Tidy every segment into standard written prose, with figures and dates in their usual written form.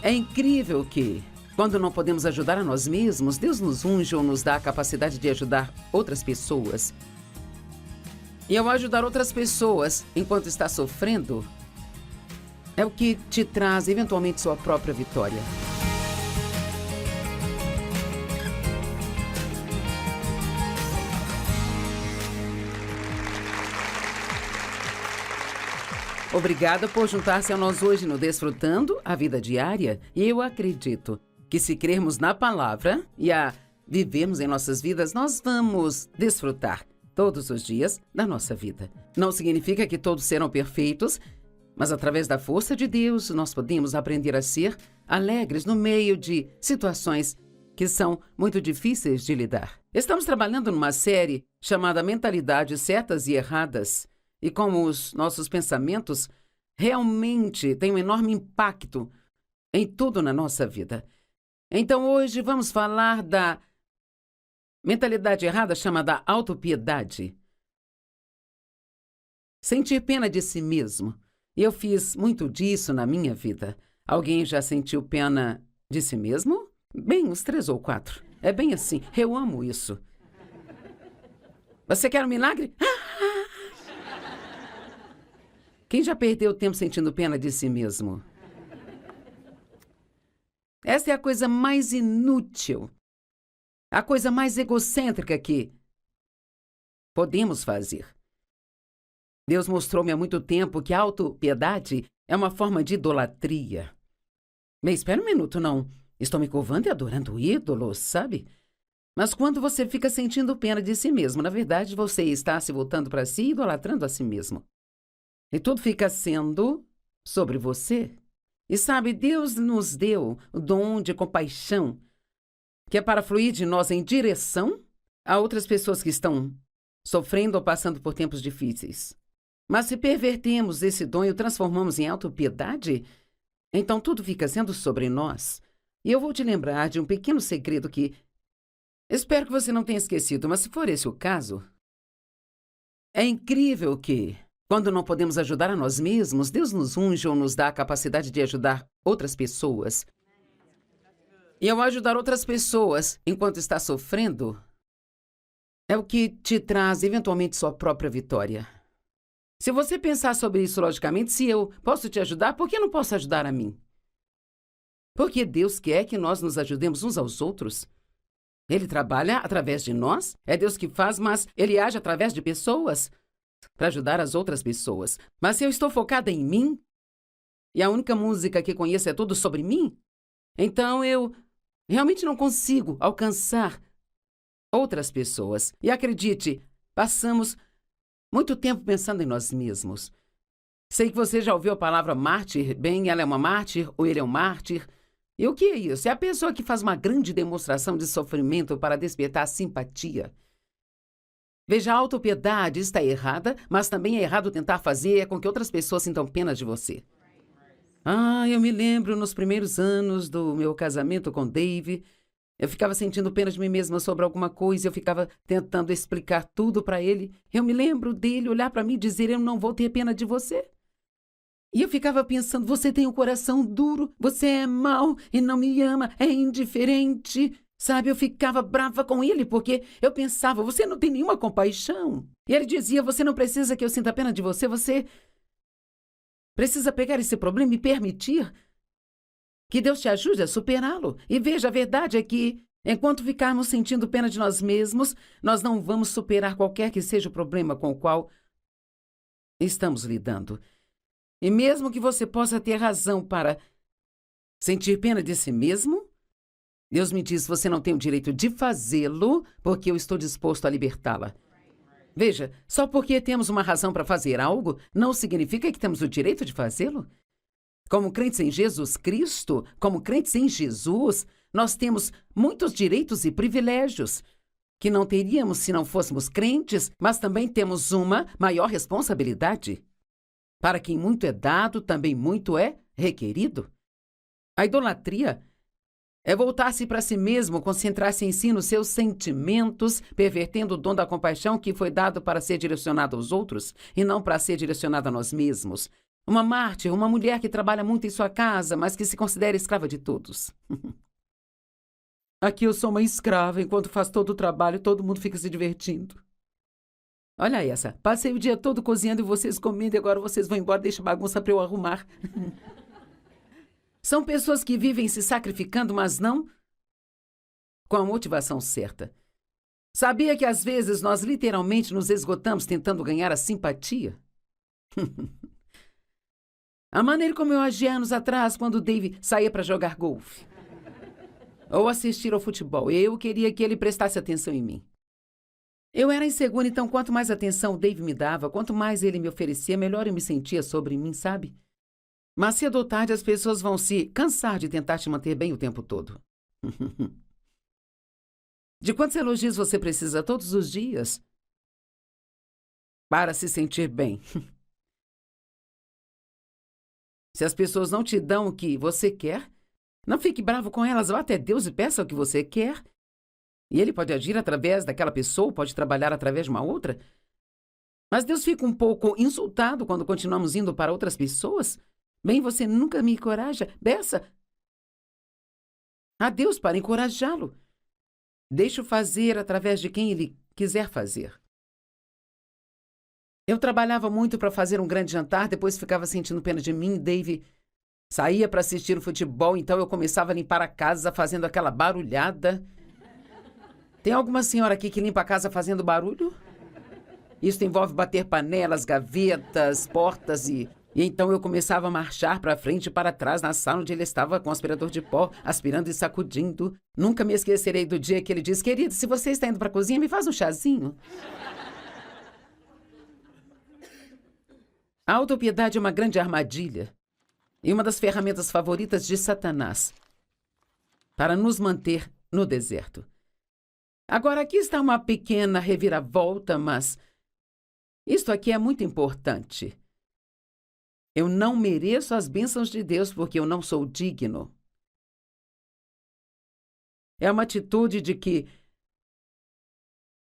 É incrível que, quando não podemos ajudar a nós mesmos, Deus nos unge ou nos dá a capacidade de ajudar outras pessoas. E ao ajudar outras pessoas enquanto está sofrendo, é o que te traz eventualmente sua própria vitória. Obrigada por juntar-se a nós hoje no Desfrutando a Vida Diária. E eu acredito que se crermos na palavra e a vivermos em nossas vidas, nós vamos desfrutar todos os dias da nossa vida. Não significa que todos serão perfeitos, mas através da força de Deus, nós podemos aprender a ser alegres no meio de situações que são muito difíceis de lidar. Estamos trabalhando numa série chamada Mentalidades Certas e Erradas. E como os nossos pensamentos realmente têm um enorme impacto em tudo na nossa vida. Então hoje vamos falar da mentalidade errada chamada autopiedade. Sentir pena de si mesmo. E eu fiz muito disso na minha vida. Alguém já sentiu pena de si mesmo? Bem, uns 3 ou 4. É bem assim. Eu amo isso. Você quer um milagre? Quem já perdeu tempo sentindo pena de si mesmo? Essa é a coisa mais inútil, a coisa mais egocêntrica que podemos fazer. Deus mostrou-me há muito tempo que a autopiedade é uma forma de idolatria. Mas espera um minuto, não. Estou me curvando e adorando ídolos, sabe? Mas quando você fica sentindo pena de si mesmo, na verdade você está se voltando para si e idolatrando a si mesmo. E tudo fica sendo sobre você. E sabe, Deus nos deu o dom de compaixão, que é para fluir de nós em direção a outras pessoas que estão sofrendo ou passando por tempos difíceis. Mas se pervertemos esse dom e o transformamos em autopiedade, então tudo fica sendo sobre nós. E eu vou te lembrar de um pequeno segredo que espero que você não tenha esquecido, mas se for esse o caso, é incrível que, quando não podemos ajudar a nós mesmos, Deus nos unge ou nos dá a capacidade de ajudar outras pessoas. E ao ajudar outras pessoas enquanto está sofrendo, é o que te traz eventualmente sua própria vitória. Se você pensar sobre isso logicamente, se eu posso te ajudar, por que não posso ajudar a mim? Porque Deus quer que nós nos ajudemos uns aos outros. Ele trabalha através de nós, é Deus que faz, mas Ele age através de pessoas para ajudar as outras pessoas. Mas se eu estou focada em mim, e a única música que conheço é tudo sobre mim, então eu realmente não consigo alcançar outras pessoas. E acredite, passamos muito tempo pensando em nós mesmos. Sei que você já ouviu a palavra mártir. Bem, ela é uma mártir ou ele é um mártir. E o que é isso? É a pessoa que faz uma grande demonstração de sofrimento para despertar simpatia. Veja, a autopiedade está errada, mas também é errado tentar fazer com que outras pessoas sintam pena de você. Eu me lembro nos primeiros anos do meu casamento com Dave, eu ficava sentindo pena de mim mesma sobre alguma coisa, eu ficava tentando explicar tudo para ele. Eu me lembro dele olhar para mim e dizer, eu não vou ter pena de você. E eu ficava pensando, você tem um coração duro, você é mau e não me ama, é indiferente. Sabe, eu ficava brava com ele porque eu pensava, você não tem nenhuma compaixão. E ele dizia, você não precisa que eu sinta pena de você, você precisa pegar esse problema e permitir que Deus te ajude a superá-lo. E veja, a verdade é que, enquanto ficarmos sentindo pena de nós mesmos, nós não vamos superar qualquer que seja o problema com o qual estamos lidando. E mesmo que você possa ter razão para sentir pena de si mesmo, Deus me diz, você não tem o direito de fazê-lo, porque eu estou disposto a libertá-la. Veja, só porque temos uma razão para fazer algo, não significa que temos o direito de fazê-lo. Como crentes em Jesus Cristo, como crentes em Jesus, nós temos muitos direitos e privilégios que não teríamos se não fôssemos crentes, mas também temos uma maior responsabilidade. Para quem muito é dado, também muito é requerido. A idolatria é voltar-se para si mesmo, concentrar-se em si, nos seus sentimentos, pervertendo o dom da compaixão que foi dado para ser direcionado aos outros e não para ser direcionado a nós mesmos. Uma mártir, uma mulher que trabalha muito em sua casa, mas que se considera escrava de todos. Aqui eu sou uma escrava, enquanto faço todo o trabalho, todo mundo fica se divertindo. Olha essa, passei o dia todo cozinhando e vocês comendo e agora vocês vão embora, deixa bagunça para eu arrumar. São pessoas que vivem se sacrificando, mas não com a motivação certa. Sabia que às vezes nós literalmente nos esgotamos tentando ganhar a simpatia? A maneira como eu agi anos atrás quando o Dave saía para jogar golfe. Ou assistir ao futebol. Eu queria que ele prestasse atenção em mim. Eu era insegura, então quanto mais atenção o Dave me dava, quanto mais ele me oferecia, melhor eu me sentia sobre mim, sabe? Mas cedo ou tarde as pessoas vão se cansar de tentar te manter bem o tempo todo. De quantos elogios você precisa todos os dias para se sentir bem? Se as pessoas não te dão o que você quer, não fique bravo com elas, vá até Deus e peça o que você quer. E Ele pode agir através daquela pessoa, pode trabalhar através de uma outra. Mas Deus fica um pouco insultado quando continuamos indo para outras pessoas. Bem, você nunca me encoraja. Peça a Deus para encorajá-lo. Deixe-o fazer através de quem Ele quiser fazer. Eu trabalhava muito para fazer um grande jantar, depois ficava sentindo pena de mim. Dave saía para assistir o futebol, então eu começava a limpar a casa fazendo aquela barulhada. Tem alguma senhora aqui que limpa a casa fazendo barulho? Isso envolve bater panelas, gavetas, portas e então eu começava a marchar para frente e para trás na sala onde ele estava com o aspirador de pó, aspirando e sacudindo. Nunca me esquecerei do dia que ele disse: querido, se você está indo para a cozinha, me faz um chazinho. A autopiedade é uma grande armadilha e uma das ferramentas favoritas de Satanás para nos manter no deserto. Agora, aqui está uma pequena reviravolta, mas isto aqui é muito importante. Eu não mereço as bênçãos de Deus porque eu não sou digno. É uma atitude de que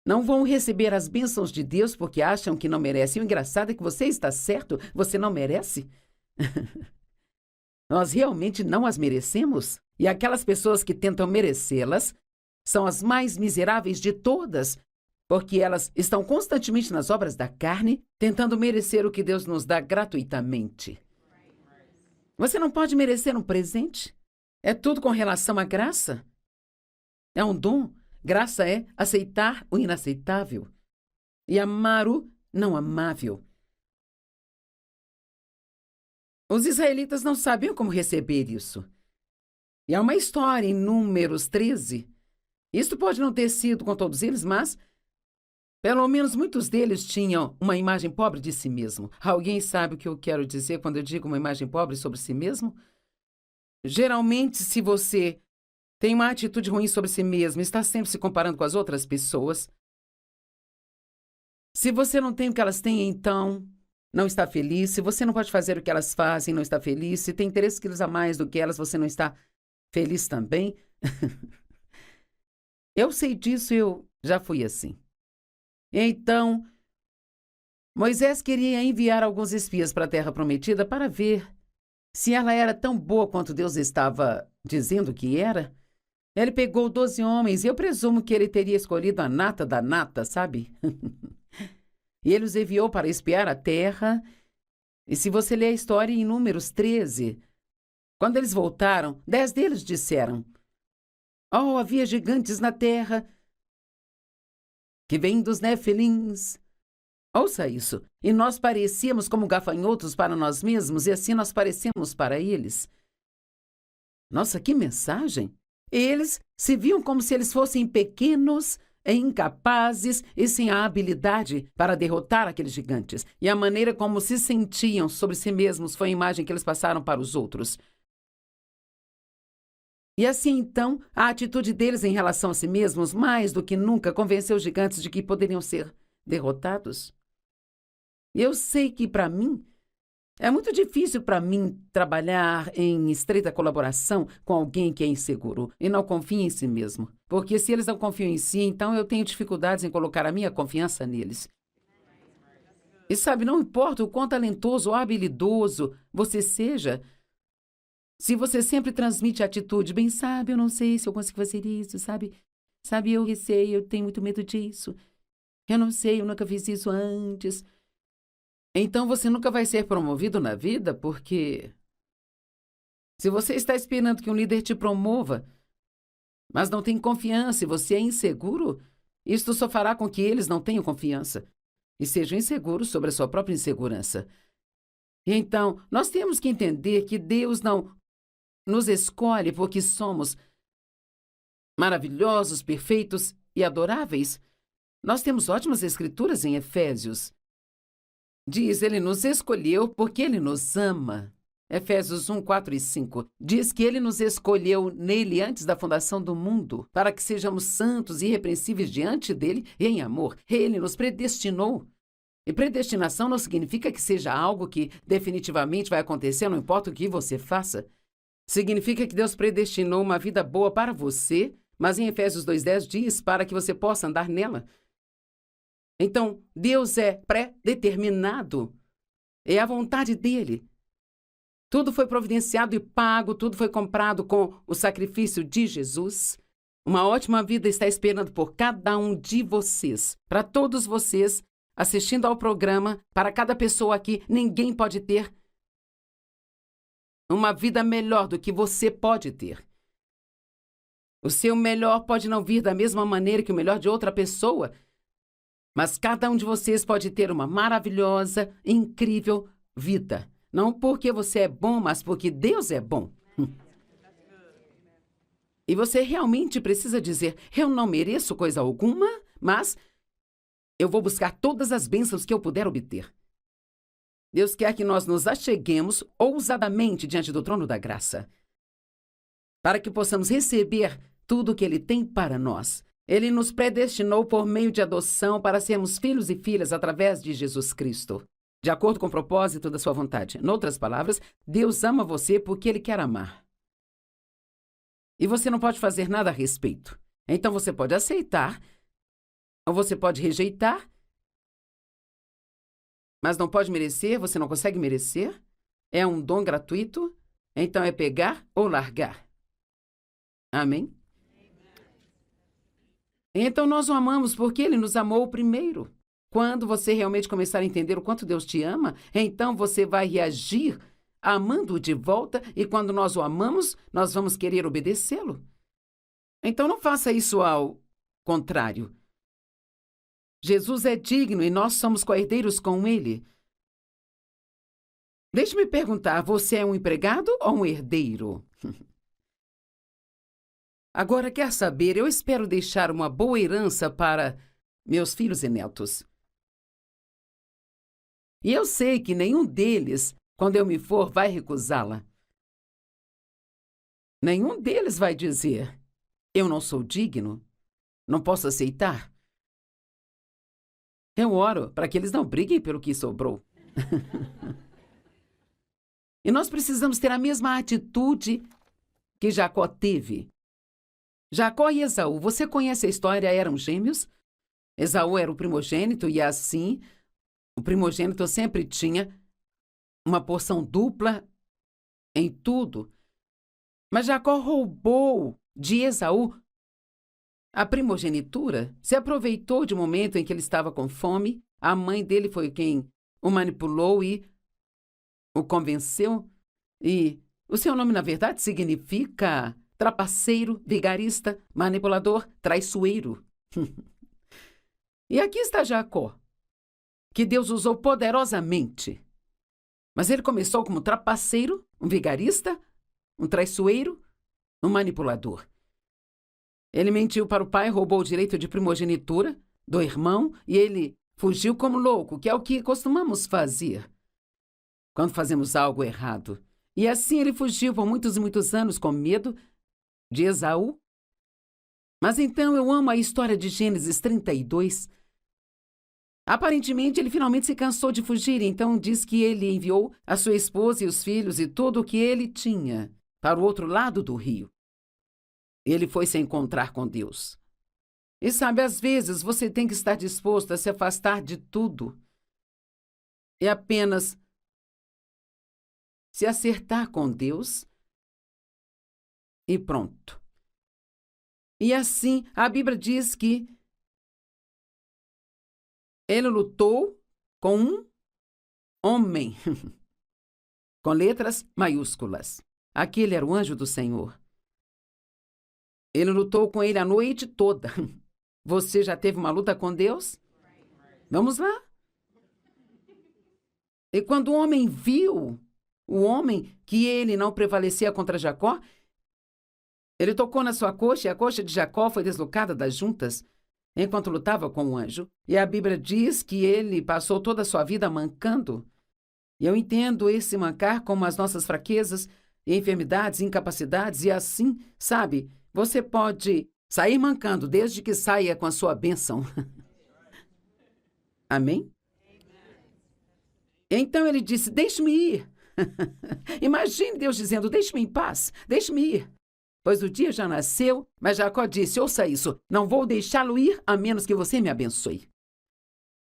não vão receber as bênçãos de Deus porque acham que não merecem. O engraçado é que você está certo, você não merece. Nós realmente não as merecemos. E aquelas pessoas que tentam merecê-las são as mais miseráveis de todas, porque elas estão constantemente nas obras da carne, tentando merecer o que Deus nos dá gratuitamente. Você não pode merecer um presente. É tudo com relação à graça. É um dom. Graça é aceitar o inaceitável e amar o não amável. Os israelitas não sabiam como receber isso. E há uma história em Números 13. Isto pode não ter sido com todos eles, mas pelo menos muitos deles tinham uma imagem pobre de si mesmo. Alguém sabe o que eu quero dizer quando eu digo uma imagem pobre sobre si mesmo? Geralmente, se você tem uma atitude ruim sobre si mesmo, está sempre se comparando com as outras pessoas. Se você não tem o que elas têm, então não está feliz. Se você não pode fazer o que elas fazem, não está feliz. Se tem 3 quilos a mais do que elas, você não está feliz também. Eu sei disso, eu já fui assim. Então, Moisés queria enviar alguns espias para a Terra Prometida para ver se ela era tão boa quanto Deus estava dizendo que era. Ele pegou 12 homens e eu presumo que ele teria escolhido a nata da nata, sabe? E ele os enviou para espiar a terra. E se você ler a história em Números 13, quando eles voltaram, 10 deles disseram: "Oh, havia gigantes na terra que vêm dos Nefilins." Ouça isso. E nós parecíamos como gafanhotos para nós mesmos, e assim nós parecemos para eles. Nossa, que mensagem! Eles se viam como se eles fossem pequenos, incapazes e sem a habilidade para derrotar aqueles gigantes. E a maneira como se sentiam sobre si mesmos foi a imagem que eles passaram para os outros. E assim, então, a atitude deles em relação a si mesmos, mais do que nunca, convenceu os gigantes de que poderiam ser derrotados. E eu sei que, para mim, é muito difícil para mim trabalhar em estreita colaboração com alguém que é inseguro e não confia em si mesmo. Porque se eles não confiam em si, então eu tenho dificuldades em colocar a minha confiança neles. E sabe, não importa o quão talentoso ou habilidoso você seja, se você sempre transmite a atitude, bem, sabe, eu não sei se eu consigo fazer isso, sabe? Sabe, eu receio, eu tenho muito medo disso. Eu não sei, eu nunca fiz isso antes. Então você nunca vai ser promovido na vida, porque se você está esperando que um líder te promova, mas não tem confiança e você é inseguro, isto só fará com que eles não tenham confiança e sejam inseguros sobre a sua própria insegurança. E então, nós temos que entender que Deus não nos escolhe porque somos maravilhosos, perfeitos e adoráveis. Nós temos ótimas escrituras em Efésios. Diz, ele nos escolheu porque ele nos ama. Efésios 1, 4 e 5. Diz que ele nos escolheu nele antes da fundação do mundo, para que sejamos santos e irrepreensíveis diante dele e em amor. Ele nos predestinou. E predestinação não significa que seja algo que definitivamente vai acontecer, não importa o que você faça. Significa que Deus predestinou uma vida boa para você, mas em Efésios 2,10 diz para que você possa andar nela. Então, Deus é pré-determinado. É a vontade dele. Tudo foi providenciado e pago, tudo foi comprado com o sacrifício de Jesus. Uma ótima vida está esperando por cada um de vocês. Para todos vocês, assistindo ao programa, para cada pessoa aqui, ninguém pode ter uma vida melhor do que você pode ter. O seu melhor pode não vir da mesma maneira que o melhor de outra pessoa, mas cada um de vocês pode ter uma maravilhosa, incrível vida. Não porque você é bom, mas porque Deus é bom. E você realmente precisa dizer, eu não mereço coisa alguma, mas eu vou buscar todas as bênçãos que eu puder obter. Deus quer que nós nos acheguemos ousadamente diante do trono da graça, para que possamos receber tudo o que Ele tem para nós. Ele nos predestinou por meio de adoção para sermos filhos e filhas através de Jesus Cristo, de acordo com o propósito da sua vontade. Em outras palavras, Deus ama você porque Ele quer amar. E você não pode fazer nada a respeito. Então você pode aceitar, ou você pode rejeitar, mas não pode merecer, você não consegue merecer. É um dom gratuito, então é pegar ou largar. Amém? Então nós o amamos porque Ele nos amou primeiro. Quando você realmente começar a entender o quanto Deus te ama, então você vai reagir amando-o de volta, e quando nós o amamos, nós vamos querer obedecê-lo. Então não faça isso ao contrário. Jesus é digno e nós somos co-herdeiros com Ele. Deixe-me perguntar, você é um empregado ou um herdeiro? Agora, quer saber, eu espero deixar uma boa herança para meus filhos e netos. E eu sei que nenhum deles, quando eu me for, vai recusá-la. Nenhum deles vai dizer, eu não sou digno, não posso aceitar. Eu oro para que eles não briguem pelo que sobrou. E nós precisamos ter a mesma atitude que Jacó teve. Jacó e Esaú, você conhece a história, eram gêmeos? Esaú era o primogênito e assim, o primogênito sempre tinha uma porção dupla em tudo. Mas Jacó roubou de Esaú a primogenitura, se aproveitou de um momento em que ele estava com fome. A mãe dele foi quem o manipulou e o convenceu. E o seu nome, na verdade, significa trapaceiro, vigarista, manipulador, traiçoeiro. E aqui está Jacó, que Deus usou poderosamente. Mas ele começou como trapaceiro, um vigarista, um traiçoeiro, um manipulador. Ele mentiu para o pai, roubou o direito de primogenitura do irmão e ele fugiu como louco, que é o que costumamos fazer quando fazemos algo errado. E assim ele fugiu por muitos e muitos anos com medo de Esaú. Mas então eu amo a história de Gênesis 32. Aparentemente, ele finalmente se cansou de fugir, então diz que ele enviou a sua esposa e os filhos e tudo o que ele tinha para o outro lado do rio. Ele foi se encontrar com Deus. E sabe, às vezes você tem que estar disposto a se afastar de tudo é apenas se acertar com Deus e pronto. E assim, a Bíblia diz que ele lutou com um homem, com letras maiúsculas. Aquele era o anjo do Senhor. Ele lutou com ele a noite toda. Você já teve uma luta com Deus? Vamos lá. E quando o homem viu, o homem, que ele não prevalecia contra Jacó, ele tocou na sua coxa e a coxa de Jacó foi deslocada das juntas enquanto lutava com o anjo. E a Bíblia diz que ele passou toda a sua vida mancando. E eu entendo esse mancar como as nossas fraquezas, enfermidades, incapacidades e assim, sabe, você pode sair mancando desde que saia com a sua bênção. Amém? Então ele disse, deixe-me ir. Imagine Deus dizendo, deixe-me em paz, deixe-me ir. Pois o dia já nasceu, mas Jacó disse, ouça isso, não vou deixá-lo ir a menos que você me abençoe.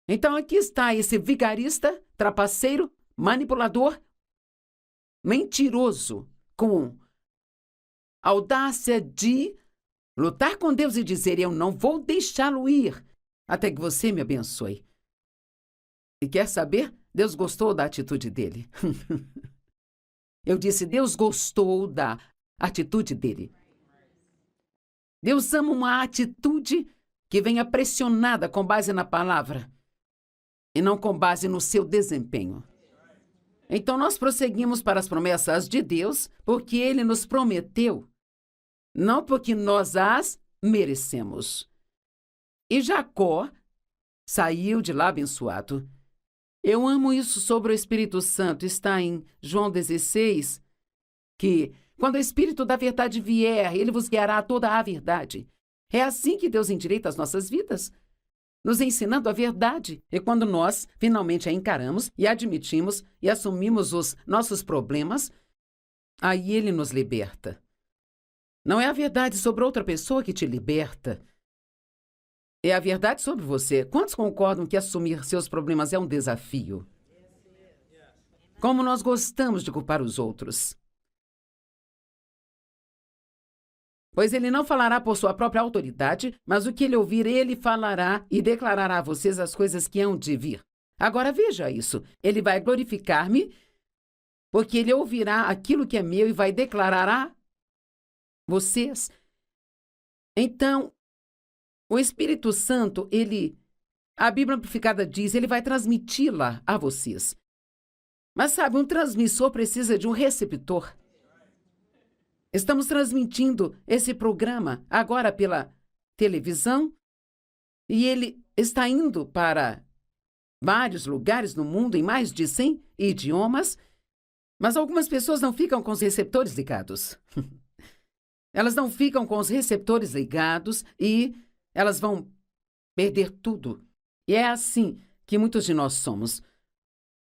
Então aqui está esse vigarista, trapaceiro, manipulador, mentiroso, com audácia de lutar com Deus e dizer, eu não vou deixá-lo ir até que você me abençoe. E quer saber? Deus gostou da atitude dele. Eu disse, Deus gostou da atitude dele. Deus ama uma atitude que venha pressionada com base na palavra e não com base no seu desempenho. Então nós prosseguimos para as promessas de Deus porque Ele nos prometeu, não porque nós as merecemos. E Jacó saiu de lá abençoado. Eu amo isso sobre o Espírito Santo. Está em João 16, que quando o Espírito da verdade vier, ele vos guiará a toda a verdade. É assim que Deus endireita as nossas vidas, nos ensinando a verdade. E quando nós finalmente a encaramos e admitimos e assumimos os nossos problemas, aí ele nos liberta. Não é a verdade sobre outra pessoa que te liberta. É a verdade sobre você. Quantos concordam que assumir seus problemas é um desafio? Como nós gostamos de culpar os outros. Pois ele não falará por sua própria autoridade, mas o que ele ouvir, ele falará e declarará a vocês as coisas que hão de vir. Agora veja isso. Ele vai glorificar-me, porque ele ouvirá aquilo que é meu e vai declarar a vocês. Então, o Espírito Santo, a Bíblia Amplificada diz, ele vai transmiti-la a vocês. Mas sabe, um transmissor precisa de um receptor. Estamos transmitindo esse programa agora pela televisão e ele está indo para vários lugares no mundo, em mais de 100 idiomas, mas algumas pessoas não ficam com os receptores ligados. Elas não ficam com os receptores ligados e elas vão perder tudo. E é assim que muitos de nós somos.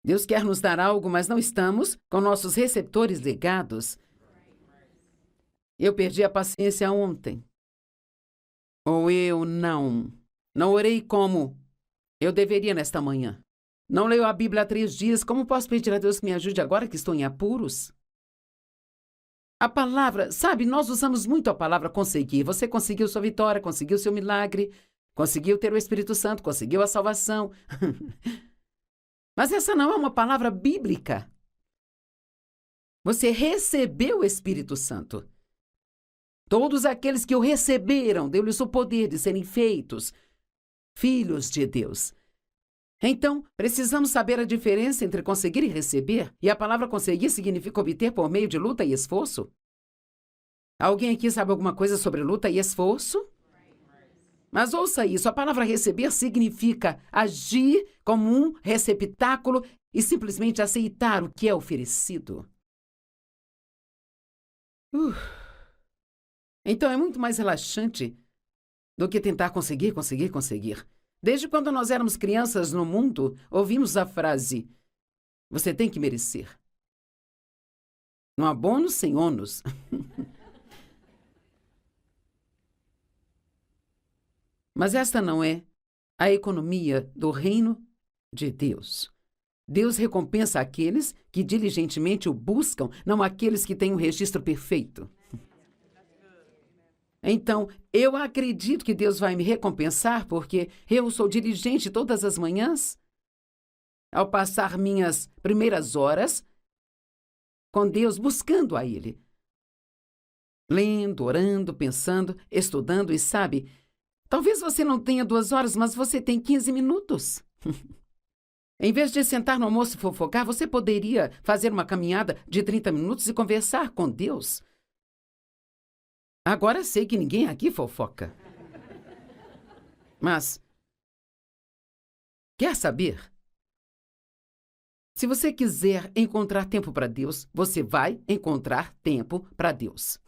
Deus quer nos dar algo, mas não estamos com nossos receptores ligados. Eu perdi a paciência ontem. Ou eu não orei como eu deveria nesta manhã. Não leio a Bíblia há 3 dias. Como posso pedir a Deus que me ajude agora que estou em apuros? A palavra, sabe, nós usamos muito a palavra conseguir. Você conseguiu sua vitória, conseguiu seu milagre, conseguiu ter o Espírito Santo, conseguiu a salvação. Mas essa não é uma palavra bíblica. Você recebeu o Espírito Santo. Todos aqueles que o receberam, deu-lhes o poder de serem feitos filhos de Deus. Então, precisamos saber a diferença entre conseguir e receber. E a palavra conseguir significa obter por meio de luta e esforço. Alguém aqui sabe alguma coisa sobre luta e esforço? Mas ouça isso, a palavra receber significa agir como um receptáculo e simplesmente aceitar o que é oferecido. Então é muito mais relaxante do que tentar conseguir. Desde quando nós éramos crianças no mundo, ouvimos a frase, você tem que merecer. Não há bônus sem ônus. Mas esta não é a economia do reino de Deus. Deus recompensa aqueles que diligentemente o buscam, não aqueles que têm um registro perfeito. Então, eu acredito que Deus vai me recompensar porque eu sou diligente todas as manhãs, ao passar minhas primeiras horas com Deus, buscando a Ele. Lendo, orando, pensando, estudando e sabe, talvez você não tenha 2 horas, mas você tem 15 minutos. Em vez de sentar no almoço e fofocar, você poderia fazer uma caminhada de 30 minutos e conversar com Deus. Agora sei que ninguém aqui fofoca. Mas, quer saber? Se você quiser encontrar tempo para Deus, você vai encontrar tempo para Deus.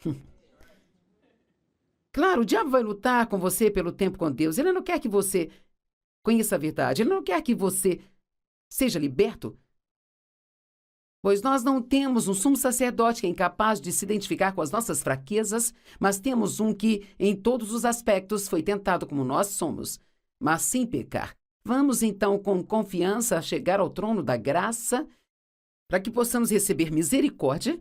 Claro, o diabo vai lutar com você pelo tempo com Deus. Ele não quer que você conheça a verdade. Ele não quer que você seja liberto. Pois nós não temos um sumo sacerdote que é incapaz de se identificar com as nossas fraquezas, mas temos um que, em todos os aspectos, foi tentado como nós somos, mas sem pecar. Vamos, então, com confiança, chegar ao trono da graça, para que possamos receber misericórdia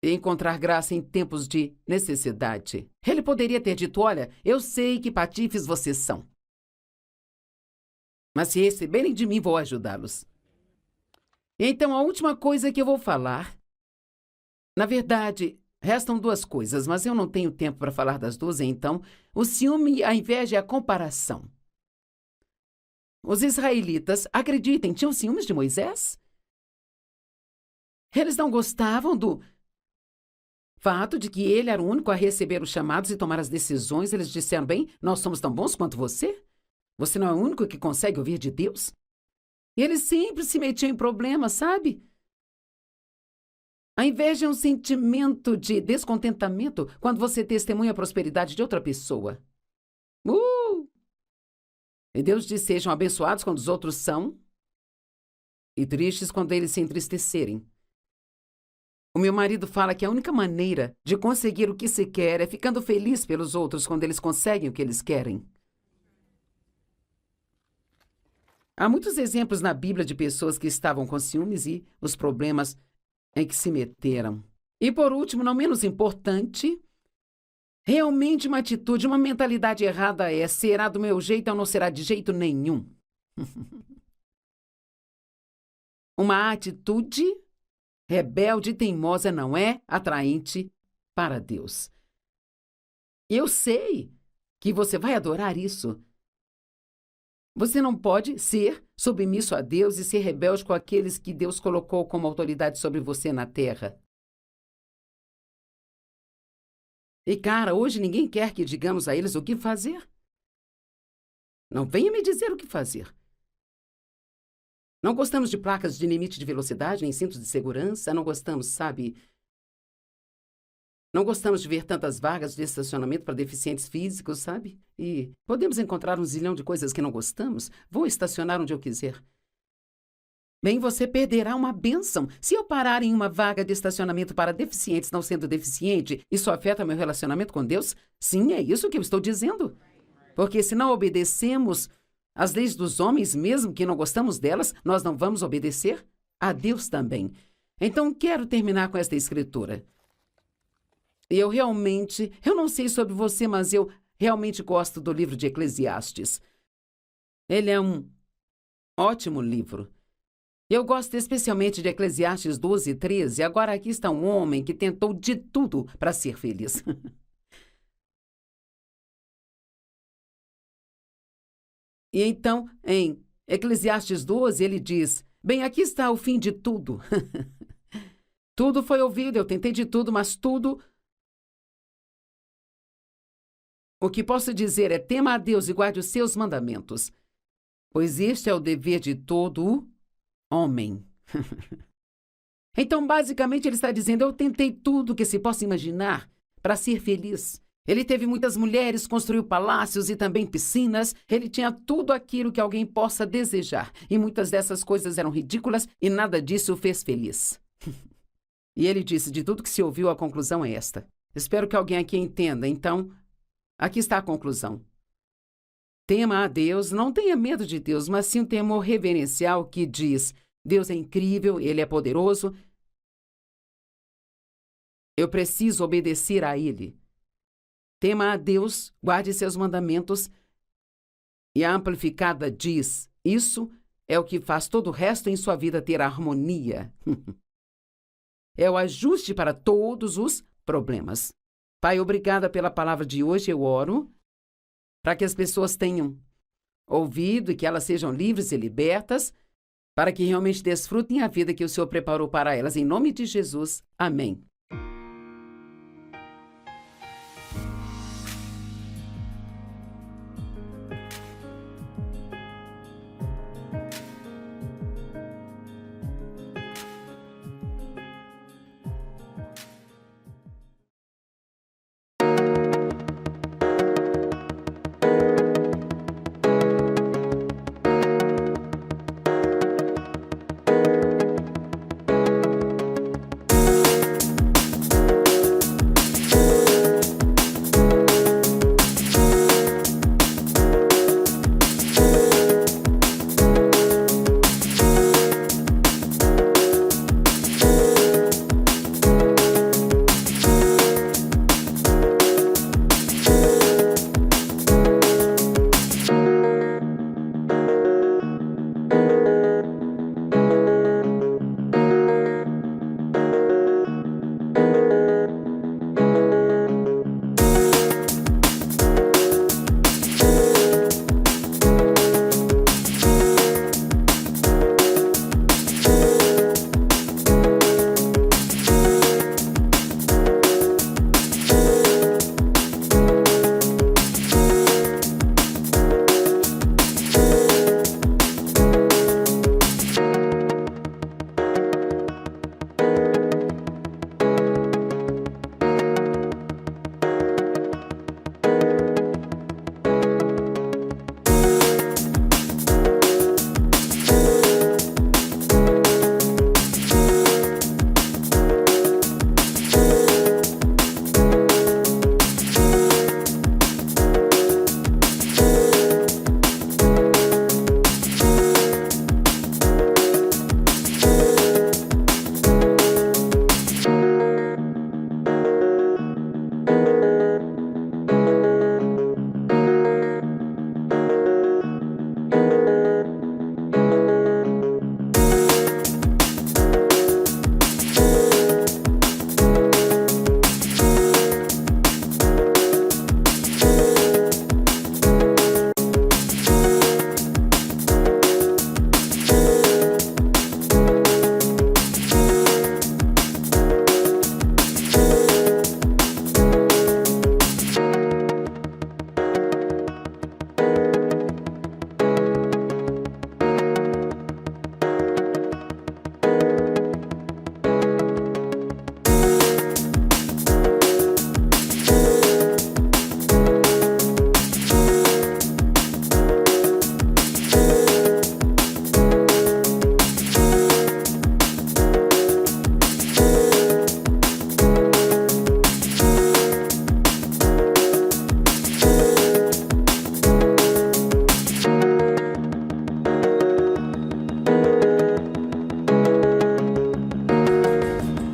e encontrar graça em tempos de necessidade. Ele poderia ter dito, olha, eu sei que patifes vocês são, mas se receberem de mim, vou ajudá-los. Então, a última coisa que eu vou falar, na verdade, restam 2 coisas, mas eu não tenho tempo para falar das 2, então, o ciúme, a inveja e a comparação. Os israelitas, acreditem, tinham ciúmes de Moisés? Eles não gostavam do fato de que ele era o único a receber os chamados e tomar as decisões. Eles disseram, bem, nós somos tão bons quanto você? Você não é o único que consegue ouvir de Deus? E eles sempre se metiam em problemas, sabe? A inveja é um sentimento de descontentamento quando você testemunha a prosperidade de outra pessoa. E Deus diz, sejam abençoados quando os outros são, e tristes quando eles se entristecerem. O meu marido fala que a única maneira de conseguir o que se quer é ficando feliz pelos outros quando eles conseguem o que eles querem. Há muitos exemplos na Bíblia de pessoas que estavam com ciúmes e os problemas em que se meteram. E por último, não menos importante, realmente uma atitude, uma mentalidade errada é, será do meu jeito ou não será de jeito nenhum. Uma atitude rebelde e teimosa não é atraente para Deus. Eu sei que você vai adorar isso. Você não pode ser submisso a Deus e ser rebelde com aqueles que Deus colocou como autoridade sobre você na terra. E, cara, hoje ninguém quer que digamos a eles o que fazer. Não venha me dizer o que fazer. Não gostamos de placas de limite de velocidade, nem cintos de segurança. Não gostamos, sabe? Não gostamos de ver tantas vagas de estacionamento para deficientes físicos, sabe? E podemos encontrar um zilhão de coisas que não gostamos. Vou estacionar onde eu quiser. Bem, você perderá uma bênção. Se eu parar em uma vaga de estacionamento para deficientes não sendo deficiente, isso afeta meu relacionamento com Deus? Sim, é isso que eu estou dizendo. Porque se não obedecemos às leis dos homens, mesmo que não gostamos delas, nós não vamos obedecer a Deus também. Então, quero terminar com esta escritura. Eu não sei sobre você, mas eu realmente gosto do livro de Eclesiastes. Ele é um ótimo livro. Eu gosto especialmente de Eclesiastes 12:13. Agora aqui está um homem que tentou de tudo para ser feliz. E então, em Eclesiastes 12, ele diz, bem, aqui está o fim de tudo. Tudo foi ouvido, eu tentei de tudo, mas tudo... O que posso dizer é, tema a Deus e guarde os seus mandamentos, pois este é o dever de todo homem. Então, basicamente, ele está dizendo, eu tentei tudo que se possa imaginar para ser feliz. Ele teve muitas mulheres, construiu palácios e também piscinas. Ele tinha tudo aquilo que alguém possa desejar. E muitas dessas coisas eram ridículas e nada disso o fez feliz. E ele disse, de tudo que se ouviu, a conclusão é esta. Espero que alguém aqui entenda. Então, aqui está a conclusão. Tema a Deus, não tenha medo de Deus, mas sim um temor reverencial que diz, Deus é incrível, Ele é poderoso. Eu preciso obedecer a Ele. Tema a Deus, guarde seus mandamentos. E a Amplificada diz, isso é o que faz todo o resto em sua vida ter harmonia. É o ajuste para todos os problemas. Pai, obrigada pela palavra de hoje. Eu oro para que as pessoas tenham ouvido e que elas sejam livres e libertas, para que realmente desfrutem a vida que o Senhor preparou para elas. Em nome de Jesus. Amém.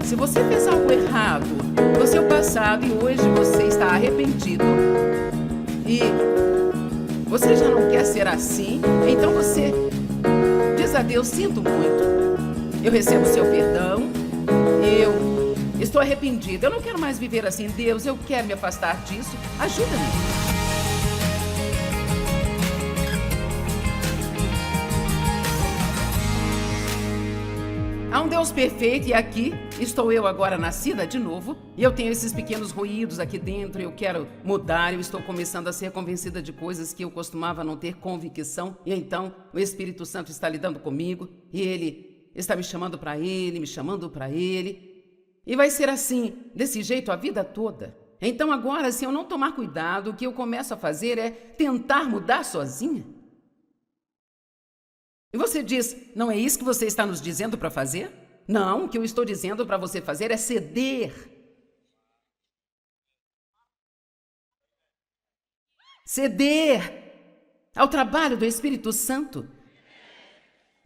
Se você fez algo errado no seu passado e hoje você está arrependido e você já não quer ser assim, então você diz a Deus, sinto muito, eu recebo o seu perdão, eu estou arrependido, eu não quero mais viver assim, Deus, eu quero me afastar disso, ajuda-me. Há um Deus perfeito e aqui estou eu agora nascida de novo e eu tenho esses pequenos ruídos aqui dentro, eu quero mudar, eu estou começando a ser convencida de coisas que eu costumava não ter convicção e então o Espírito Santo está lidando comigo e Ele está me chamando para Ele, me chamando para Ele e vai ser assim, desse jeito a vida toda. Então agora, se eu não tomar cuidado, o que eu começo a fazer é tentar mudar sozinha. E você diz, não é isso que você está nos dizendo para fazer? Não, o que eu estou dizendo para você fazer é ceder. Ceder ao trabalho do Espírito Santo.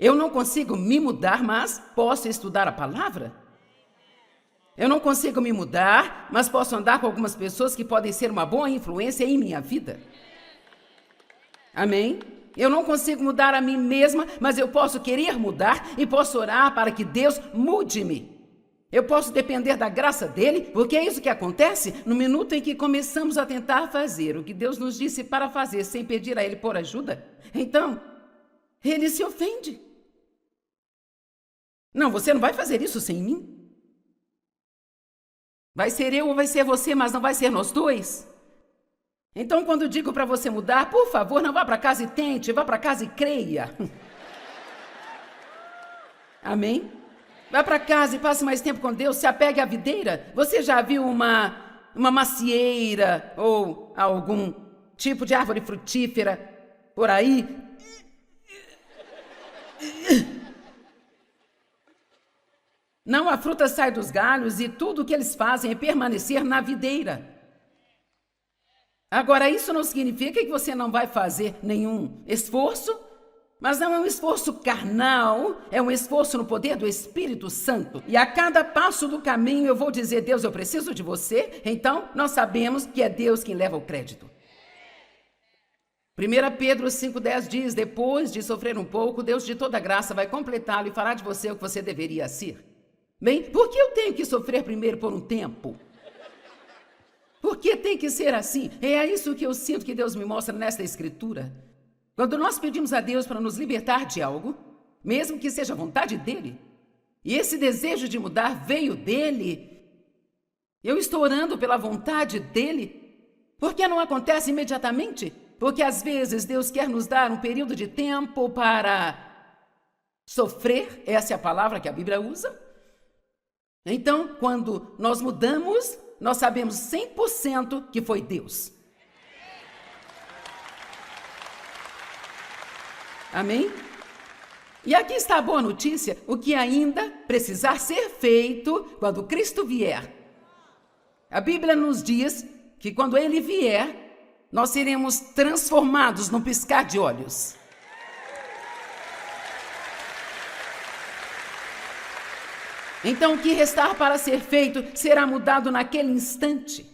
Eu não consigo me mudar, mas posso estudar a palavra. Eu não consigo me mudar, mas posso andar com algumas pessoas que podem ser uma boa influência em minha vida. Amém? Eu não consigo mudar a mim mesma, mas eu posso querer mudar e posso orar para que Deus mude-me. Eu posso depender da graça dele, porque é isso que acontece no minuto em que começamos a tentar fazer o que Deus nos disse para fazer sem pedir a ele por ajuda. Então, ele se ofende. Não, você não vai fazer isso sem mim. Vai ser eu ou vai ser você, mas não vai ser nós dois. Então, quando digo para você mudar, por favor, não vá para casa e tente, vá para casa e creia. Amém? Vá para casa e passe mais tempo com Deus, se apegue à videira. Você já viu uma macieira ou algum tipo de árvore frutífera por aí? Não, a fruta sai dos galhos e tudo o que eles fazem é permanecer na videira. Agora, isso não significa que você não vai fazer nenhum esforço, mas não é um esforço carnal, é um esforço no poder do Espírito Santo. E a cada passo do caminho eu vou dizer, Deus, eu preciso de você. Então, nós sabemos que é Deus quem leva o crédito. 1 Pedro 5,10 diz, depois de sofrer um pouco, Deus de toda graça vai completá-lo e fará de você o que você deveria ser. Bem, por que eu tenho que sofrer primeiro por um tempo? Por que tem que ser assim? É isso que eu sinto que Deus me mostra nesta escritura. Quando nós pedimos a Deus para nos libertar de algo, mesmo que seja a vontade dele, e esse desejo de mudar veio dele, eu estou orando pela vontade dele, por que não acontece imediatamente? Porque às vezes Deus quer nos dar um período de tempo para sofrer, essa é a palavra que a Bíblia usa. Então, quando nós mudamos, nós sabemos 100% que foi Deus. Amém? E aqui está a boa notícia, o que ainda precisar ser feito quando Cristo vier. A Bíblia nos diz que quando Ele vier, nós seremos transformados num piscar de olhos. Então, o que restar para ser feito será mudado naquele instante.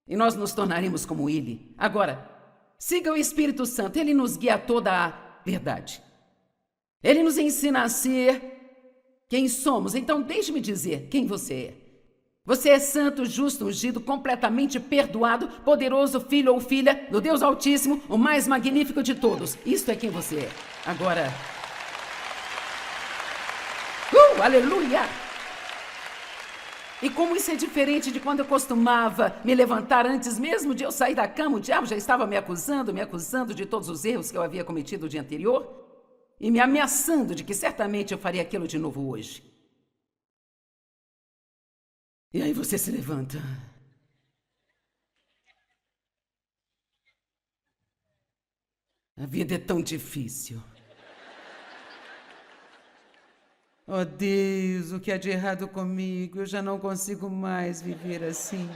E nós nos tornaremos como Ele. Agora, siga o Espírito Santo, Ele nos guia a toda a verdade. Ele nos ensina a ser quem somos. Então, deixe-me dizer quem você é. Você é santo, justo, ungido, completamente perdoado, poderoso filho ou filha do Deus Altíssimo, o mais magnífico de todos. Isto é quem você é. Agora... aleluia! E como isso é diferente de quando eu costumava me levantar antes mesmo de eu sair da cama, o diabo já estava me acusando de todos os erros que eu havia cometido o dia anterior e me ameaçando de que certamente eu faria aquilo de novo hoje. E aí você se levanta. A vida é tão difícil. Oh Deus, o que há de errado comigo? Eu já não consigo mais viver assim.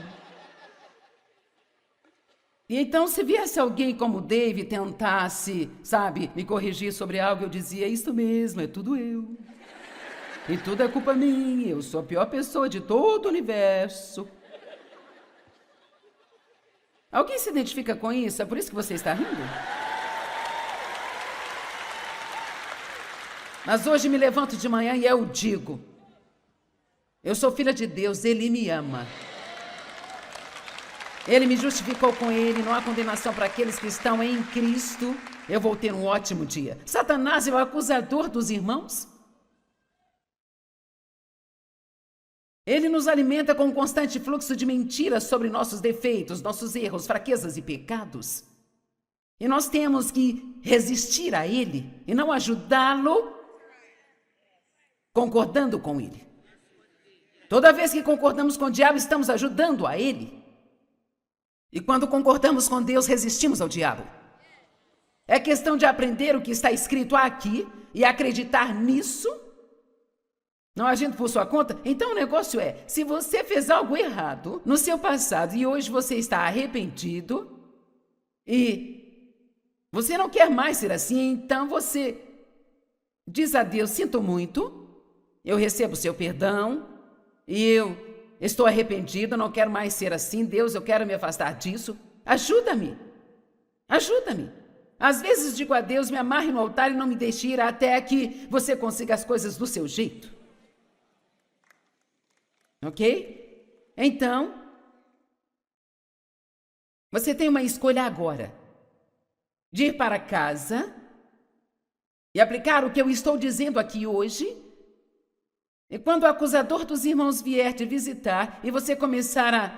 E então, se viesse alguém como Dave e tentasse, me corrigir sobre algo, eu dizia, isso mesmo, é tudo eu. E tudo é culpa minha, eu sou a pior pessoa de todo o universo. Alguém se identifica com isso? É por isso que você está rindo? Mas hoje me levanto de manhã e eu digo, eu sou filha de Deus, Ele me ama. Ele me justificou com Ele, não há condenação para aqueles que estão em Cristo. Eu vou ter um ótimo dia. Satanás é o acusador dos irmãos. Ele nos alimenta com um constante fluxo de mentiras sobre nossos defeitos, nossos erros, fraquezas e pecados. E nós temos que resistir a ele e não ajudá-lo concordando com ele. Toda vez que concordamos com o diabo, estamos ajudando a ele. E quando concordamos com Deus, resistimos ao diabo. É questão de aprender o que está escrito aqui e acreditar nisso. Não agindo por sua conta? Então o negócio é, se você fez algo errado no seu passado e hoje você está arrependido e você não quer mais ser assim, então você Diz a Deus: sinto muito, eu recebo seu perdão e eu estou arrependido, não quero mais ser assim. Deus, eu quero me afastar disso. Ajuda-me, ajuda-me. Às vezes digo a Deus: me amarre no altar e não me deixe ir até que você consiga as coisas do seu jeito. Ok? Então, você tem uma escolha agora, de ir para casa e aplicar o que eu estou dizendo aqui hoje. E quando o acusador dos irmãos vier te visitar e você começar a...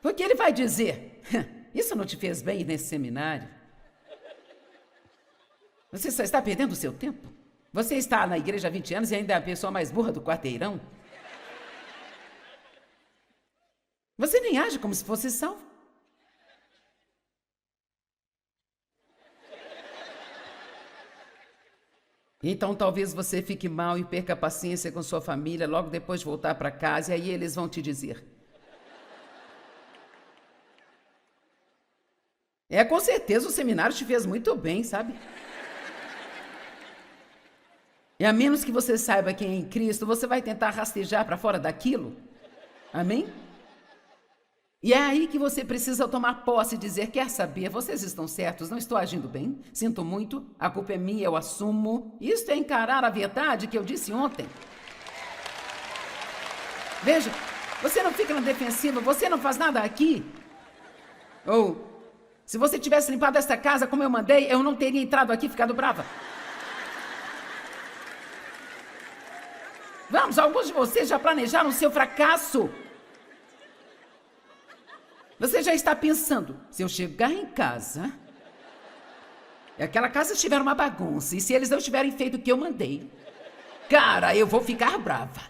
Porque ele vai dizer: isso não te fez bem ir nesse seminário. Você só está perdendo o seu tempo. Você está na igreja há 20 anos e ainda é a pessoa mais burra do quarteirão. Você nem age como se fosse salvo. Então talvez você fique mal e perca a paciência com sua família logo depois de voltar para casa, e aí eles vão te dizer: com certeza o seminário te fez muito bem, sabe? E a menos que você saiba quem é em Cristo, você vai tentar rastejar para fora daquilo. Amém? E é aí que você precisa tomar posse e dizer: quer saber, vocês estão certos, não estou agindo bem, sinto muito, a culpa é minha, eu assumo. Isto é encarar a verdade que eu disse ontem. Veja, você não fica na defensiva, você não faz nada aqui. Ou, se você tivesse limpado esta casa como eu mandei, eu não teria entrado aqui e ficado brava. Vamos, alguns de vocês já planejaram o seu fracasso. Você já está pensando: se eu chegar em casa e aquela casa estiver uma bagunça, e se eles não tiverem feito o que eu mandei, cara, eu vou ficar brava.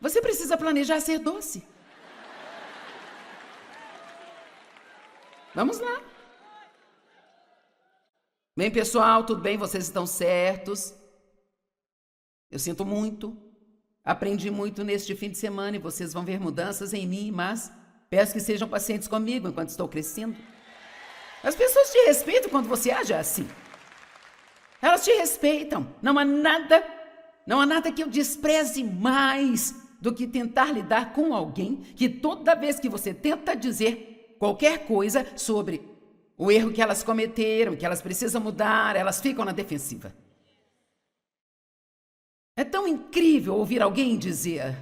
Você precisa planejar ser doce. Vamos lá. Bem, pessoal, tudo bem? Vocês estão certos? Eu sinto muito. Aprendi muito neste fim de semana e vocês vão ver mudanças em mim, mas peço que sejam pacientes comigo enquanto estou crescendo. As pessoas te respeitam quando você age assim. Elas te respeitam. Não há nada que eu despreze mais do que tentar lidar com alguém que toda vez que você tenta dizer qualquer coisa sobre o erro que elas cometeram, que elas precisam mudar, elas ficam na defensiva. É tão incrível ouvir alguém dizer: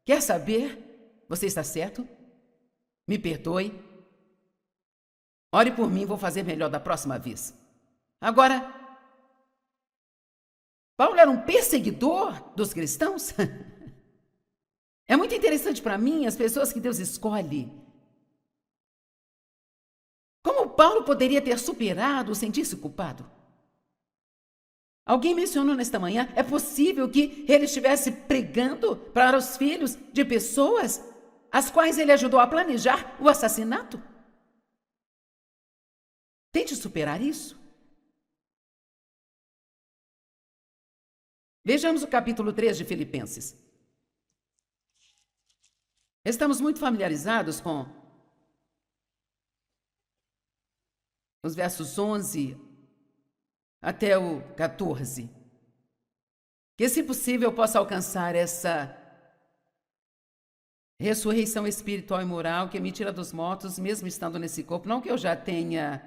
quer saber? Você está certo? Me perdoe. Ore por mim, vou fazer melhor da próxima vez. Agora, Paulo era um perseguidor dos cristãos? É muito interessante para mim as pessoas que Deus escolhe. Como Paulo poderia ter superado o sentir-se culpado? Alguém mencionou nesta manhã: é possível que ele estivesse pregando para os filhos de pessoas as quais ele ajudou a planejar o assassinato? Tente superar isso. Vejamos o capítulo 3 de Filipenses. Estamos muito familiarizados com os versos 11 até o 14. Que, se possível, eu possa alcançar essa ressurreição espiritual e moral que me tira dos mortos, mesmo estando nesse corpo. Não que eu já tenha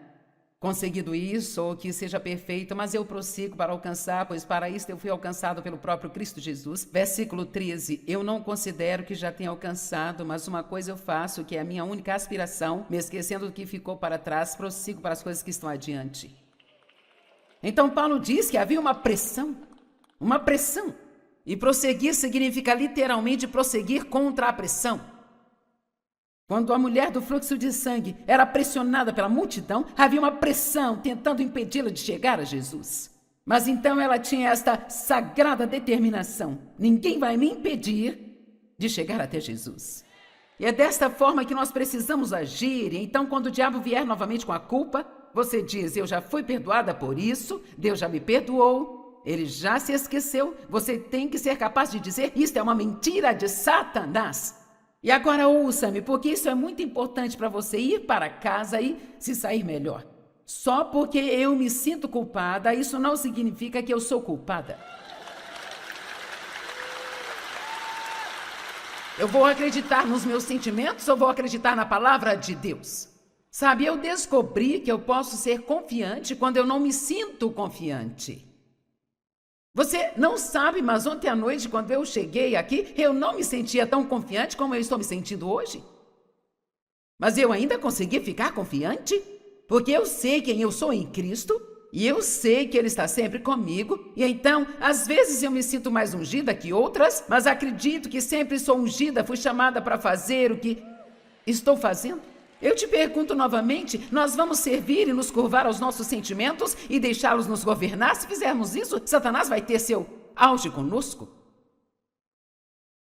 conseguido isso ou que seja perfeito, mas eu prossigo para alcançar, pois para isto eu fui alcançado pelo próprio Cristo Jesus. Versículo 13. Eu não considero que já tenha alcançado, mas uma coisa eu faço, que é a minha única aspiração, me esquecendo do que ficou para trás, prossigo para as coisas que estão adiante. Então Paulo diz que havia uma pressão, e prosseguir significa literalmente prosseguir contra a pressão. Quando a mulher do fluxo de sangue era pressionada pela multidão, havia uma pressão tentando impedi-la de chegar a Jesus. Mas então ela tinha esta sagrada determinação: ninguém vai me impedir de chegar até Jesus. E é desta forma que nós precisamos agir. E então, quando o diabo vier novamente com a culpa, você diz: eu já fui perdoada por isso, Deus já me perdoou, ele já se esqueceu. Você tem que ser capaz de dizer: isto é uma mentira de Satanás. E agora ouça-me, porque isso é muito importante para você ir para casa e se sair melhor. Só porque eu me sinto culpada, isso não significa que eu sou culpada. Eu vou acreditar nos meus sentimentos ou vou acreditar na palavra de Deus? Sabe, eu descobri que eu posso ser confiante quando eu não me sinto confiante. Você não sabe, mas ontem à noite, quando eu cheguei aqui, eu não me sentia tão confiante como eu estou me sentindo hoje. Mas eu ainda consegui ficar confiante, porque eu sei quem eu sou em Cristo, e eu sei que Ele está sempre comigo, e então, às vezes eu me sinto mais ungida que outras, mas acredito que sempre sou ungida, fui chamada para fazer o que estou fazendo. Eu te pergunto novamente, nós vamos servir e nos curvar aos nossos sentimentos e deixá-los nos governar? Se fizermos isso, Satanás vai ter seu auge conosco.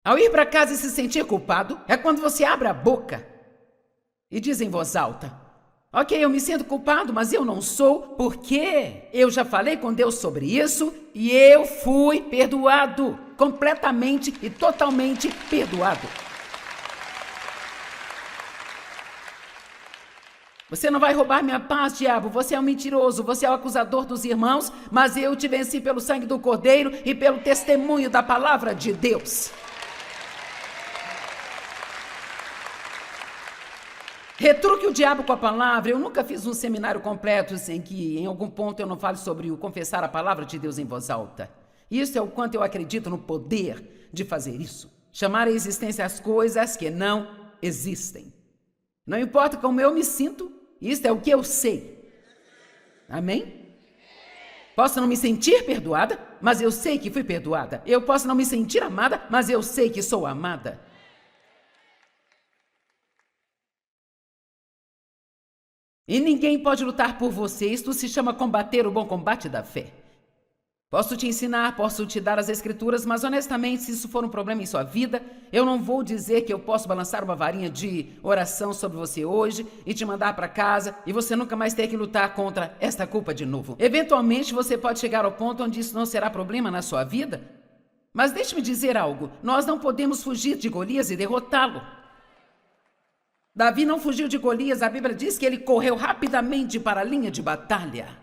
Ao ir para casa e se sentir culpado, é quando você abre a boca e diz em voz alta: ok, eu me sinto culpado, mas eu não sou, porque eu já falei com Deus sobre isso e eu fui perdoado, completamente e totalmente perdoado. Você não vai roubar minha paz, diabo, você é um mentiroso, você é o acusador dos irmãos, mas eu te venci pelo sangue do Cordeiro e pelo testemunho da palavra de Deus. Retruque o diabo com a palavra. Eu nunca fiz um seminário completo sem que em algum ponto eu não fale sobre o confessar a palavra de Deus em voz alta. Isso é o quanto eu acredito no poder de fazer isso. Chamar à existência as coisas que não existem. Não importa como eu me sinto, isso é o que eu sei. Amém? Posso não me sentir perdoada, mas eu sei que fui perdoada. Eu posso não me sentir amada, mas eu sei que sou amada. E ninguém pode lutar por você. Isto se chama combater o bom combate da fé. Posso te ensinar, posso te dar as escrituras, mas honestamente, se isso for um problema em sua vida, eu não vou dizer que eu posso balançar uma varinha de oração sobre você hoje e te mandar para casa e você nunca mais ter que lutar contra esta culpa de novo. Eventualmente, você pode chegar ao ponto onde isso não será problema na sua vida, mas deixe-me dizer algo, nós não podemos fugir de Golias e derrotá-lo. Davi não fugiu de Golias, a Bíblia diz que ele correu rapidamente para a linha de batalha.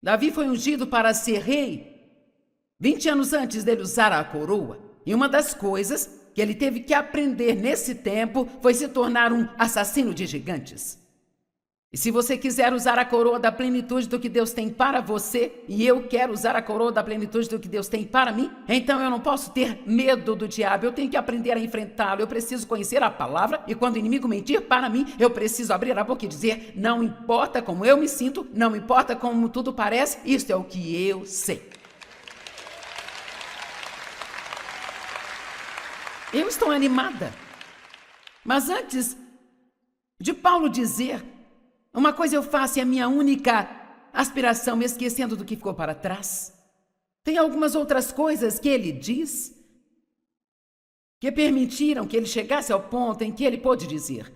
Davi foi ungido para ser rei 20 anos antes dele usar a coroa. E uma das coisas que ele teve que aprender nesse tempo foi se tornar um assassino de gigantes. E se você quiser usar a coroa da plenitude do que Deus tem para você, e eu quero usar a coroa da plenitude do que Deus tem para mim, então eu não posso ter medo do diabo, eu tenho que aprender a enfrentá-lo, eu preciso conhecer a palavra, e quando o inimigo mentir para mim, eu preciso abrir a boca e dizer, não importa como eu me sinto, não importa como tudo parece, isso é o que eu sei. Eu estou animada, mas antes de Paulo dizer, uma coisa eu faço e é a minha única aspiração, me esquecendo do que ficou para trás. Tem algumas outras coisas que ele diz que permitiram que ele chegasse ao ponto em que ele pôde dizer,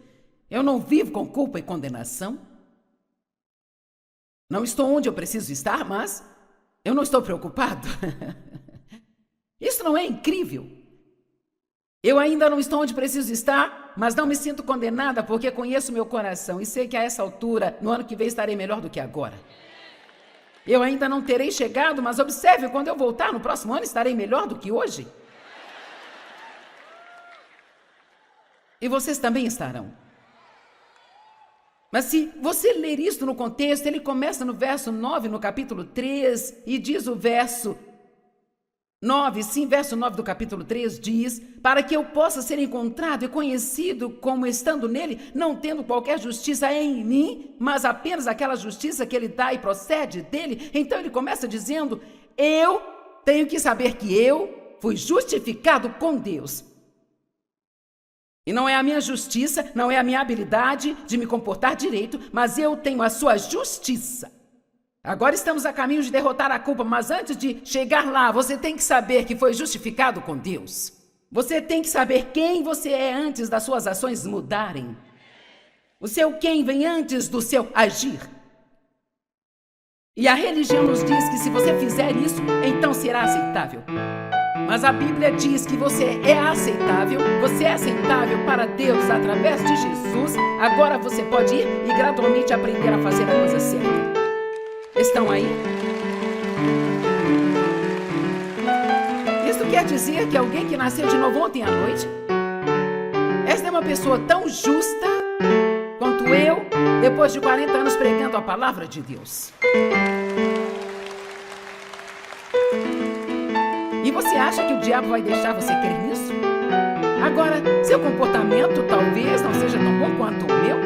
eu não vivo com culpa e condenação. Não estou onde eu preciso estar, mas eu não estou preocupado. Isso não é incrível? Eu ainda não estou onde preciso estar, mas não me sinto condenada porque conheço meu coração e sei que a essa altura, no ano que vem, estarei melhor do que agora. Eu ainda não terei chegado, mas observe, quando eu voltar no próximo ano, estarei melhor do que hoje. E vocês também estarão. Mas se você ler isso no contexto, ele começa no verso 9, no capítulo 3, e diz o verso 9, sim, verso 9 do capítulo 3 diz, para que eu possa ser encontrado e conhecido como estando nele, não tendo qualquer justiça em mim, mas apenas aquela justiça que ele dá e procede dele. Então ele começa dizendo, eu tenho que saber que eu fui justificado com Deus. E não é a minha justiça, não é a minha habilidade de me comportar direito, mas eu tenho a sua justiça. Agora estamos a caminho de derrotar a culpa, mas antes de chegar lá, você tem que saber que foi justificado com Deus. Você tem que saber quem você é antes das suas ações mudarem. O seu quem vem antes do seu agir. E a religião nos diz que se você fizer isso, então será aceitável. Mas a Bíblia diz que você é aceitável para Deus através de Jesus. Agora você pode ir e gradualmente aprender a fazer a coisa certa. Estão aí? Isso quer dizer que alguém que nasceu de novo ontem à noite, esta é uma pessoa tão justa quanto eu, depois de 40 anos pregando a palavra de Deus. E você acha que o diabo vai deixar você crer nisso? Agora, seu comportamento talvez não seja tão bom quanto o meu.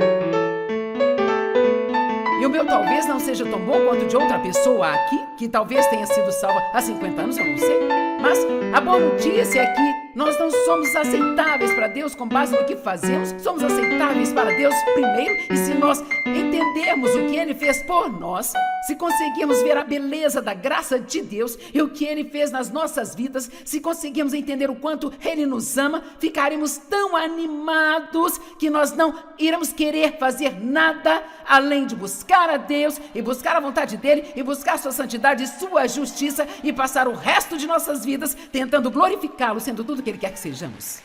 E o meu talvez não seja tão bom quanto de outra pessoa aqui, que talvez tenha sido salva há 50 anos, eu não sei. Mas a boa notícia é que nós não somos aceitáveis para Deus com base no que fazemos. Somos aceitáveis para Deus primeiro. E se nós entendermos o que Ele fez por nós, se conseguirmos ver a beleza da graça de Deus e o que Ele fez nas nossas vidas, se conseguirmos entender o quanto Ele nos ama, ficaremos tão animados que nós não iremos querer fazer nada além de buscar a Deus e buscar a vontade dEle e buscar sua santidade e sua justiça e passar o resto de nossas vidas tentando glorificá-lo, sendo tudo que Ele quer que sejamos.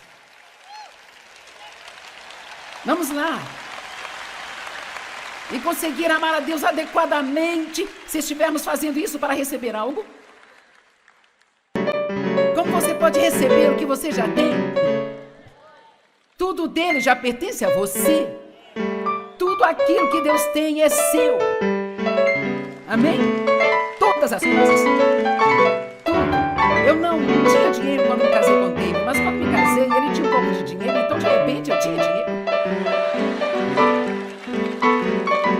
Vamos lá. E conseguir amar a Deus adequadamente, se estivermos fazendo isso para receber algo. Como você pode receber o que você já tem? Tudo dele já pertence a você. Tudo aquilo que Deus tem é seu. Amém? Todas as coisas. Tudo. Eu não tinha dinheiro quando me casei com o David, mas quando me casei, ele tinha um pouco de dinheiro, então de repente eu tinha dinheiro.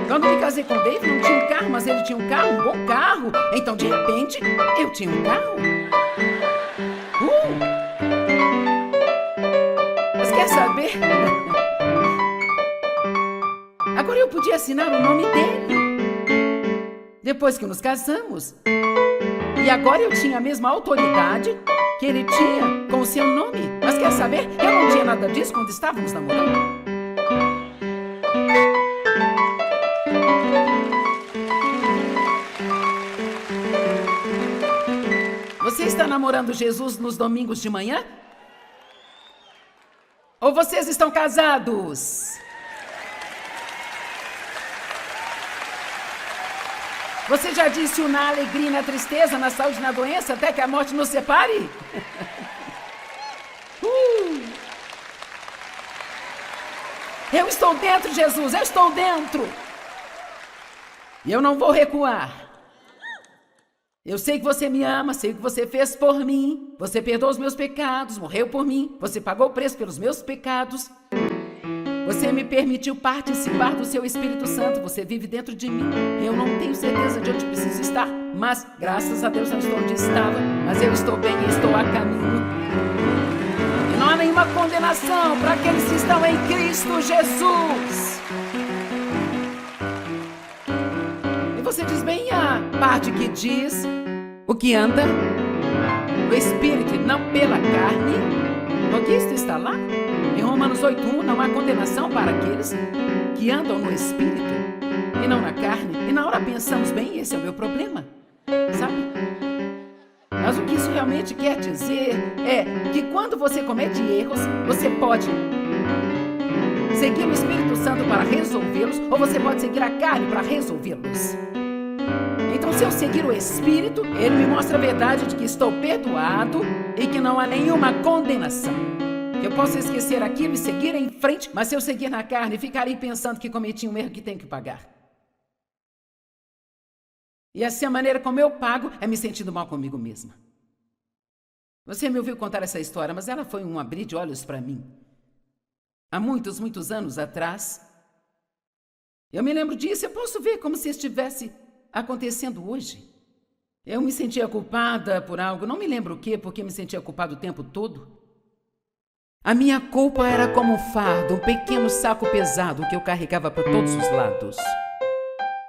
Quando me casei com o David, não tinha um carro, mas ele tinha um carro, um bom carro. Então, de repente, eu tinha um carro. Mas quer saber? Agora eu podia assinar o nome dele. Depois que nos casamos. E agora eu tinha a mesma autoridade que ele tinha com o seu nome. Mas quer saber? Eu não tinha nada disso quando estávamos namorando. Você está namorando Jesus nos domingos de manhã? Ou vocês estão casados? Você já disse o na alegria e na tristeza, na saúde e na doença, até que a morte nos separe? Eu estou dentro, Jesus, eu estou dentro. E eu não vou recuar. Eu sei que você me ama, sei o que você fez por mim. Você perdoou os meus pecados, morreu por mim. Você pagou o preço pelos meus pecados. Você me permitiu participar do seu Espírito Santo. Você vive dentro de mim. Eu não tenho certeza de onde preciso estar, mas graças a Deus não estou onde estava. Mas eu estou bem e estou a caminho. E não há nenhuma condenação para aqueles que estão em Cristo Jesus. E você diz bem a parte que diz o que anda no Espírito e não pela carne. O que isso está lá? Em Romanos 8:1, não há condenação para aqueles que andam no Espírito e não na carne. E na hora pensamos, bem, esse é o meu problema, sabe? Mas o que isso realmente quer dizer é que quando você comete erros, você pode seguir o Espírito Santo para resolvê-los, ou você pode seguir a carne para resolvê-los. Então, se eu seguir o Espírito, ele me mostra a verdade de que estou perdoado e que não há nenhuma condenação. Eu posso esquecer aquilo e seguir em frente, mas se eu seguir na carne, ficarei pensando que cometi um erro que tenho que pagar. E assim a maneira como eu pago é me sentindo mal comigo mesma. Você me ouviu contar essa história, mas ela foi um abrir de olhos para mim. Há muitos, muitos anos atrás, eu me lembro disso, eu posso ver como se estivesse acontecendo hoje. Eu me sentia culpada por algo, não me lembro o quê, porque me sentia culpada o tempo todo. A minha culpa era como um fardo, um pequeno saco pesado que eu carregava para todos os lados.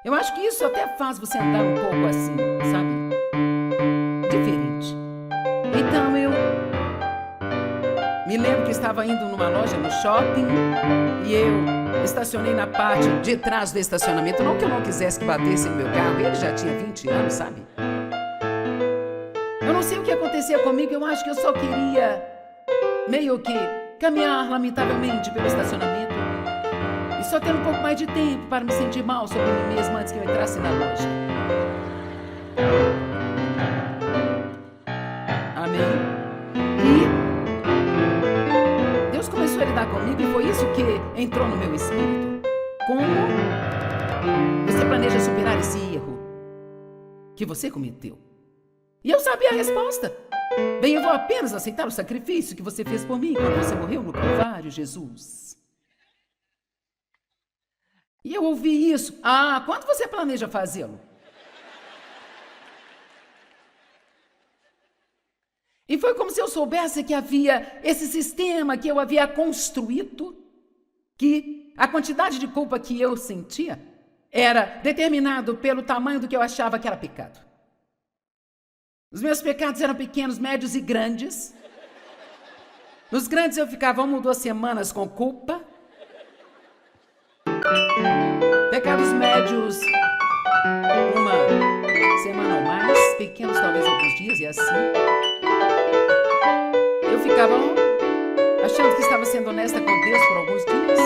Eu acho que isso até faz você andar um pouco assim, sabe? Diferente. Então eu me lembro que estava indo numa loja no shopping e eu estacionei na parte de trás do estacionamento. Não que eu não quisesse que batesse no meu carro, ele já tinha 20 anos, sabe? Eu não sei o que acontecia comigo, eu acho que eu só queria meio que caminhar lamentavelmente pelo estacionamento e só ter um pouco mais de tempo para me sentir mal sobre mim mesma antes que eu entrasse na loja. Amém? E Deus começou a lidar comigo e foi isso que entrou no meu espírito. Como você planeja superar esse erro que você cometeu? E eu sabia a resposta. Bem, eu vou apenas aceitar o sacrifício que você fez por mim quando você morreu no Calvário, Jesus. E eu ouvi isso. Quando você planeja fazê-lo? E foi como se eu soubesse que havia esse sistema que eu havia construído, que a quantidade de culpa que eu sentia era determinado pelo tamanho do que eu achava que era pecado. Os meus pecados eram pequenos, médios e grandes. Nos grandes eu ficava 1 ou 2 semanas com culpa. Pecados médios, 1 semana ou mais. Pequenos, talvez alguns dias, e assim. Eu ficava achando que estava sendo honesta com Deus por alguns dias.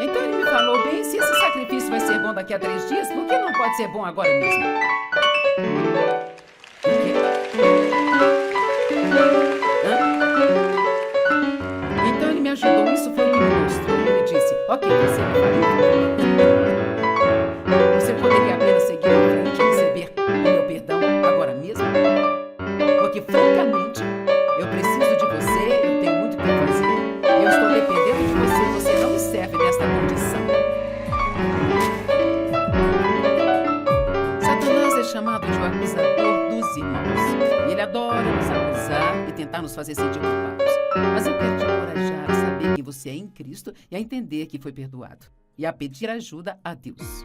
Então ele me falou, bem, se esse sacrifício vai ser bom daqui a 3 dias, por que não pode ser bom agora mesmo? Por quê? Então ele me ajudou, isso foi o que me mostrou. Ele disse, ok, você me faria. Você poderia apenas seguir em frente e receber o meu perdão agora mesmo? Porque, francamente, eu preciso de você, eu tenho muito o que fazer, eu estou dependendo de você, você não me serve nesta condição. Satanás é chamado de o acusador dos irmãos. E ele adora nos acusar e tentar nos fazer sentir culpados. Mas eu quero te encorajar a saber quem você é em Cristo e a entender que foi perdoado. E a pedir ajuda a Deus.